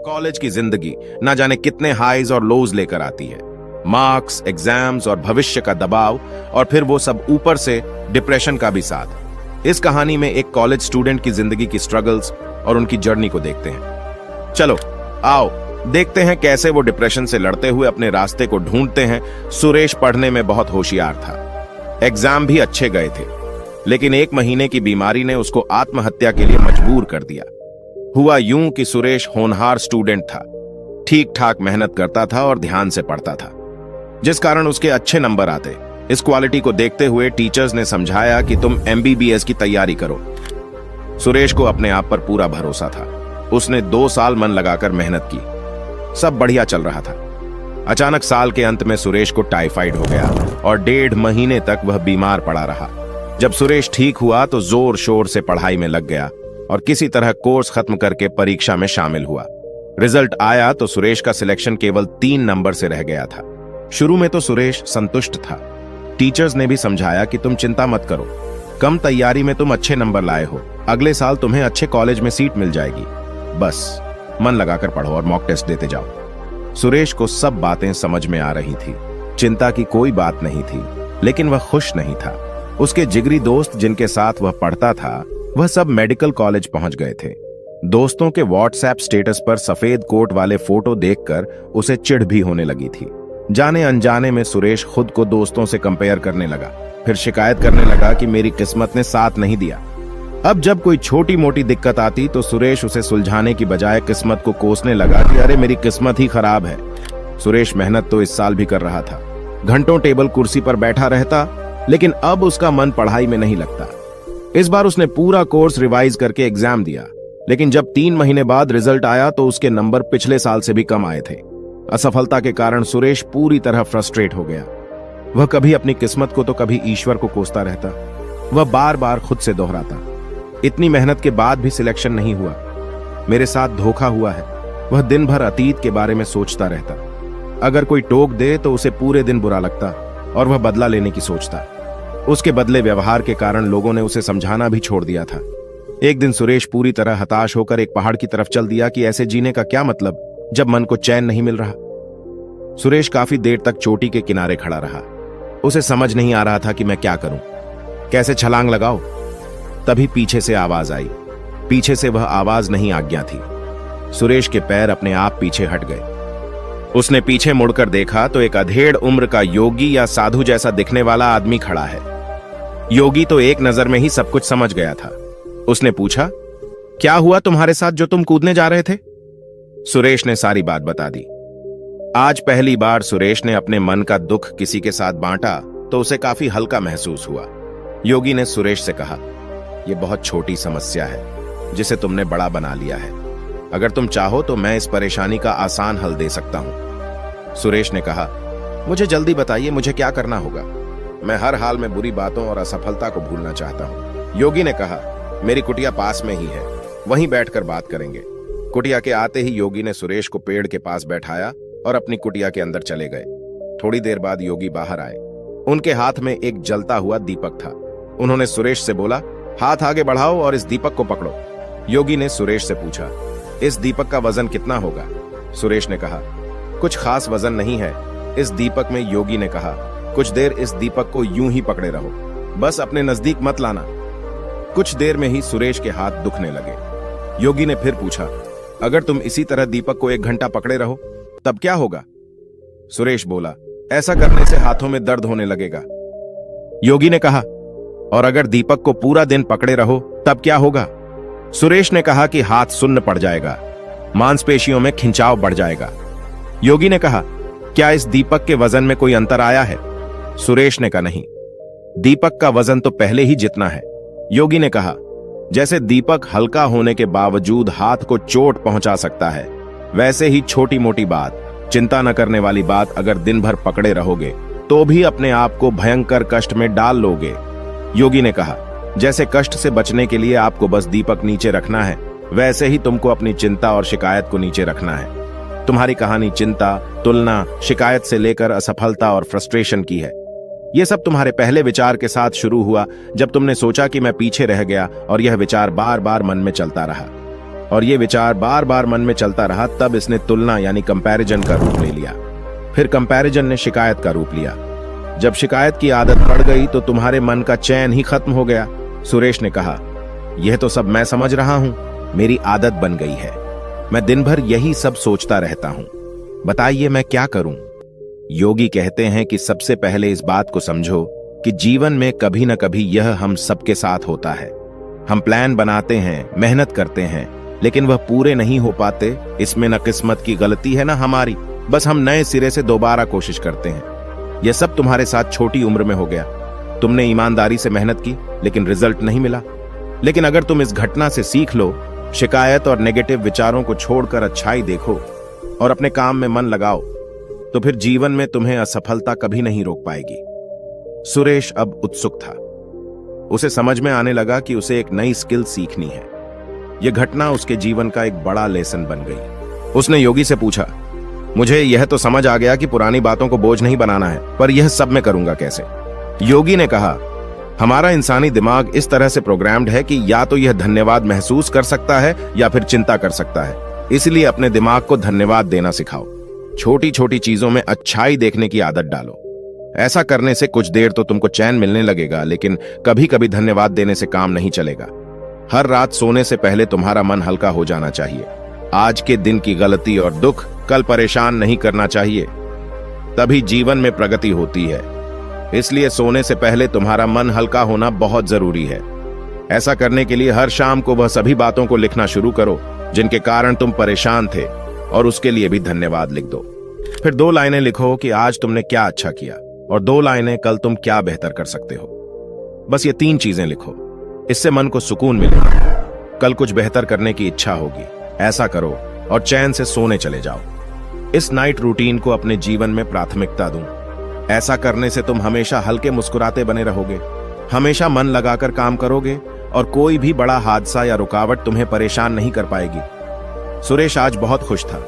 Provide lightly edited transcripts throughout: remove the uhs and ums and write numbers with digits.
College की जिंदगी ना जाने कितने हाईज और लोज लेकर आती है। मार्क्स, एग्जाम्स और भविष्य का दबाव, और फिर वो सब ऊपर से डिप्रेशन का भी साथ। इस कहानी में एक कॉलेज स्टूडेंट की जिंदगी की स्ट्रगल्स और उनकी जर्नी को देखते हैं। चलो आओ देखते हैं कैसे वो डिप्रेशन से लड़ते हुए अपने रास्ते को ढूंढते हैं। सुरेश पढ़ने में बहुत होशियार था, एग्जाम भी अच्छे गए थे, लेकिन 1 महीने की बीमारी ने उसको आत्महत्या के लिए मजबूर कर दिया। हुआ यूं कि सुरेश होनहार स्टूडेंट था, ठीक ठाक मेहनत करता था और ध्यान से पढ़ता था, जिस कारण उसके अच्छे नंबर आते। इस क्वालिटी को देखते हुए टीचर्स ने समझाया कि तुम MBBS की तैयारी करो। सुरेश को अपने आप पर पूरा भरोसा था। उसने 2 साल मन लगाकर मेहनत की, सब बढ़िया चल रहा था। अचानक साल के अंत में सुरेश को टाइफाइड हो गया और 1.5 महीने तक वह बीमार पड़ा रहा। जब सुरेश ठीक हुआ तो जोर शोर से पढ़ाई में लग गया और किसी तरह कोर्स खत्म करके परीक्षा में शामिल हुआ। रिजल्ट आया तो सुरेश का सिलेक्शन केवल 3 नंबर से रह गया था। शुरू में तो सुरेश संतुष्ट था। टीचर्स ने भी समझाया कि तुम चिंता मत करो, कम तैयारी में तुम अच्छे नंबर लाए हो, अगले साल तुम्हें अच्छे कॉलेज में सीट मिल जाएगी, बस मन लगाकर पढ़ो और मॉक टेस्ट देते जाओ। सुरेश को सब बातें समझ में आ रही थी, चिंता की कोई बात नहीं थी, लेकिन वह खुश नहीं था। उसके जिगरी दोस्त जिनके साथ वह पढ़ता था, वह सब मेडिकल कॉलेज पहुंच गए थे। दोस्तों के व्हाट्सएप स्टेटस पर सफेद कोट वाले फोटो देखकर उसे चिढ़ भी होने लगी थी। जाने अनजाने में सुरेश खुद को दोस्तों से कंपेयर करने लगा, फिर शिकायत करने लगा कि मेरी किस्मत ने साथ नहीं दिया। अब जब कोई छोटी मोटी दिक्कत आती तो सुरेश उसे सुलझाने की बजाय किस्मत को कोसने लगा कि अरे मेरी किस्मत ही खराब है। सुरेश मेहनत तो इस साल भी कर रहा था, घंटों टेबल कुर्सी पर बैठा रहता, लेकिन अब उसका मन पढ़ाई में नहीं लगता। इस बार उसने पूरा कोर्स रिवाइज करके एग्जाम दिया, लेकिन जब 3 महीने बाद रिजल्ट आया तो उसके नंबर पिछले साल से भी कम आए थे। असफलता के कारण सुरेश पूरी तरह फ्रस्ट्रेट हो गया। वह कभी अपनी किस्मत को तो कभी ईश्वर को कोसता रहता। वह बार बार खुद से दोहराता, इतनी मेहनत के बाद भी सिलेक्शन नहीं हुआ, मेरे साथ धोखा हुआ है। वह दिन भर अतीत के बारे में सोचता रहता। अगर कोई टोक दे तो उसे पूरे दिन बुरा लगता और वह बदला लेने की सोचता। उसके बदले व्यवहार के कारण लोगों ने उसे समझाना भी छोड़ दिया था। एक दिन सुरेश पूरी तरह हताश होकर एक पहाड़ की तरफ चल दिया कि ऐसे जीने का क्या मतलब जब मन को चैन नहीं मिल रहा। सुरेश काफी देर तक चोटी के किनारे खड़ा रहा। उसे समझ नहीं आ रहा था कि मैं क्या करूं, कैसे छलांग लगाऊं। तभी पीछे से आवाज आई। पीछे से वह आवाज नहीं, आज्ञा थी। सुरेश के पैर अपने आप पीछे हट गए। उसने पीछे मुड़कर देखा तो एक अधेड़ उम्र का योगी या साधु जैसा दिखने वाला आदमी खड़ा है। योगी तो एक नजर में ही सब कुछ समझ गया था। उसने पूछा, क्या हुआ तुम्हारे साथ जो तुम कूदने जा रहे थे? सुरेश ने सारी बात बता दी। आज पहली बार सुरेश ने अपने मन का दुख किसी के साथ बांटा तो उसे काफी हल्का महसूस हुआ। योगी ने सुरेश से कहा, यह बहुत छोटी समस्या है जिसे तुमने बड़ा बना लिया है। अगर तुम चाहो तो मैं इस परेशानी का आसान हल दे सकता हूं। सुरेश ने कहा, मुझे जल्दी बताइए, मुझे क्या करना होगा? मैं हर हाल में बुरी बातों और असफलता को भूलना चाहता हूं। योगी ने कहा, मेरी कुटिया पास में ही है, वहीं बैठकर बात करेंगे। कुटिया के आते ही योगी ने सुरेश को पेड़ के पास बैठाया और अपनी कुटिया के अंदर चले गए। थोड़ी देर बाद योगी बाहर आए। उनके हाथ में एक जलता हुआ दीपक था। उन्होंने सुरेश से बोला, हाथ आगे बढ़ाओ और इस दीपक को पकड़ो। योगी ने सुरेश से पूछा, इस दीपक का वजन कितना होगा? सुरेश ने कहा, कुछ खास वजन नहीं है इस दीपक में। योगी ने कहा, कुछ देर इस दीपक को यूं ही पकड़े रहो, बस अपने नजदीक मत लाना। कुछ देर में ही सुरेश के हाथ दुखने लगे। योगी ने फिर पूछा, अगर तुम इसी तरह दीपक को 1 घंटा पकड़े रहो तब क्या होगा? सुरेश बोला, ऐसा करने से हाथों में दर्द होने लगेगा। योगी ने कहा, और अगर दीपक को पूरा दिन पकड़े रहो तब क्या होगा? सुरेश ने कहा कि हाथ सुन्न पड़ जाएगा, मांसपेशियों में खिंचाव बढ़ जाएगा। योगी ने कहा, क्या इस दीपक के वजन में कोई अंतर आया है? सुरेश ने कहा, नहीं, दीपक का वजन तो पहले ही जितना है। योगी ने कहा, जैसे दीपक हल्का होने के बावजूद हाथ को चोट पहुंचा सकता है, वैसे ही छोटी मोटी बात, चिंता न करने वाली बात अगर दिन भर पकड़े रहोगे तो भी अपने आप को भयंकर कष्ट में डाल लोगे। योगी ने कहा, जैसे कष्ट से बचने के लिए आपको बस दीपक नीचे रखना है, वैसे ही तुमको अपनी चिंता और शिकायत को नीचे रखना है। तुम्हारी कहानी चिंता, तुलना, शिकायत से लेकर असफलता और फ्रस्ट्रेशन की है। यह सब तुम्हारे पहले विचार के साथ शुरू हुआ जब तुमने सोचा कि मैं पीछे रह गया, और यह विचार बार बार मन में चलता रहा। और ये विचार बार बार मन में चलता रहा। तब इसने तुलना यानी कंपैरिजन का रूप ले लिया। फिर कंपैरिजन ने शिकायत का रूप लिया। जब शिकायत की आदत पड़ गई तो तुम्हारे मन का चैन ही खत्म हो गया। सुरेश ने कहा, यह तो सब मैं समझ रहा हूं, मेरी आदत बन गई है। मैं दिन भर यही सब सोचता रहता हूं। बताइए मैं क्या करूं? योगी कहते हैं कि सबसे पहले इस बात को समझो कि जीवन में कभी न कभी यह हम सबके साथ होता है। हम प्लान बनाते हैं, मेहनत करते हैं, लेकिन वह पूरे नहीं हो पाते। इसमें न किस्मत की गलती है न हमारी, बस हम नए सिरे से दोबारा कोशिश करते हैं। यह सब तुम्हारे साथ छोटी उम्र में हो गया। तुमने ईमानदारी से मेहनत की लेकिन रिजल्ट नहीं मिला। लेकिन अगर तुम इस घटना से सीख लो, शिकायत और नेगेटिव विचारों को छोड़कर अच्छाई देखो और अपने काम में मन लगाओ, तो फिर जीवन में तुम्हें असफलता कभी नहीं रोक पाएगी। सुरेश अब उत्सुक था। उसे समझ में आने लगा कि उसे एक नई स्किल सीखनी है। यह घटना उसके जीवन का एक बड़ा लेसन बन गई। उसने योगी से पूछा, मुझे यह तो समझ आ गया कि पुरानी बातों को बोझ नहीं बनाना है, पर यह सब मैं करूंगा कैसे? योगी ने कहा, हमारा इंसानी दिमाग इस तरह से प्रोग्राम्ड है कि या तो यह धन्यवाद महसूस कर सकता है या फिर चिंता कर सकता है। इसलिए अपने दिमाग को धन्यवाद देना सिखाओ। छोटी छोटी चीजों में अच्छाई देखने की आदत डालो। ऐसा करने से कुछ देर तो तुमको चैन मिलने लगेगा, लेकिन कभी कभी धन्यवाद देने से काम नहीं चलेगा। हर रात सोने से पहले तुम्हारा मन हल्का हो जाना चाहिए। आज के दिन की गलती और दुख कल परेशान नहीं करना चाहिए, तभी जीवन में प्रगति होती है। इसलिए सोने से पहले तुम्हारा मन हल्का होना बहुत जरूरी है। ऐसा करने के लिए हर शाम को वह सभी बातों को लिखना शुरू करो जिनके कारण तुम परेशान थे, और उसके लिए भी धन्यवाद लिख दो। फिर 2 लाइनें लिखो कि आज तुमने क्या अच्छा किया, और 2 लाइनें कल तुम क्या बेहतर कर सकते हो। बस ये 3 चीजें लिखो। इससे मन को सुकून मिलेगा। कल कुछ बेहतर करने की इच्छा होगी। ऐसा करो और चैन से सोने चले जाओ। इस नाइट रूटीन को अपने जीवन में प्राथमिकता दूं। ऐसा करने से तुम हमेशा हल्के मुस्कुराते बने रहोगे, हमेशा मन लगाकर काम करोगे, और कोई भी बड़ा हादसा या रुकावट तुम्हें परेशान नहीं कर पाएगी। सुरेश आज बहुत खुश था।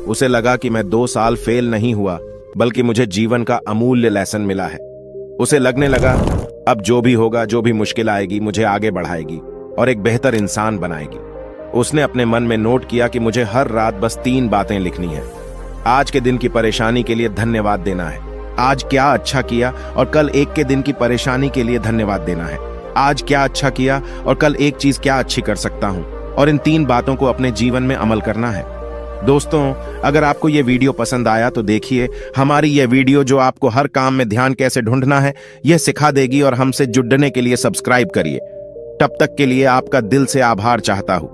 उसे लगा कि मैं 2 साल फेल नहीं हुआ, बल्कि मुझे जीवन का अमूल्य लेसन मिला है। उसे लगने लगा, अब जो भी होगा, जो भी मुश्किल आएगी, मुझे आगे बढ़ाएगी और एक बेहतर इंसान बनाएगी। उसने अपने मन में नोट किया कि मुझे हर रात बस 3 बातें लिखनी है। आज के दिन की परेशानी के लिए धन्यवाद देना है। आज क्या अच्छा किया और कल एक के दिन की परेशानी के लिए धन्यवाद देना है। आज क्या अच्छा किया और कल एक चीज क्या अच्छी कर सकता हूं, और इन 3 बातों को अपने जीवन में अमल करना है। दोस्तों, अगर आपको यह वीडियो पसंद आया तो देखिए हमारी यह वीडियो जो आपको हर काम में ध्यान कैसे ढूंढना है यह सिखा देगी, और हमसे जुड़ने के लिए सब्सक्राइब करिए। तब तक के लिए आपका दिल से आभार चाहता हूं।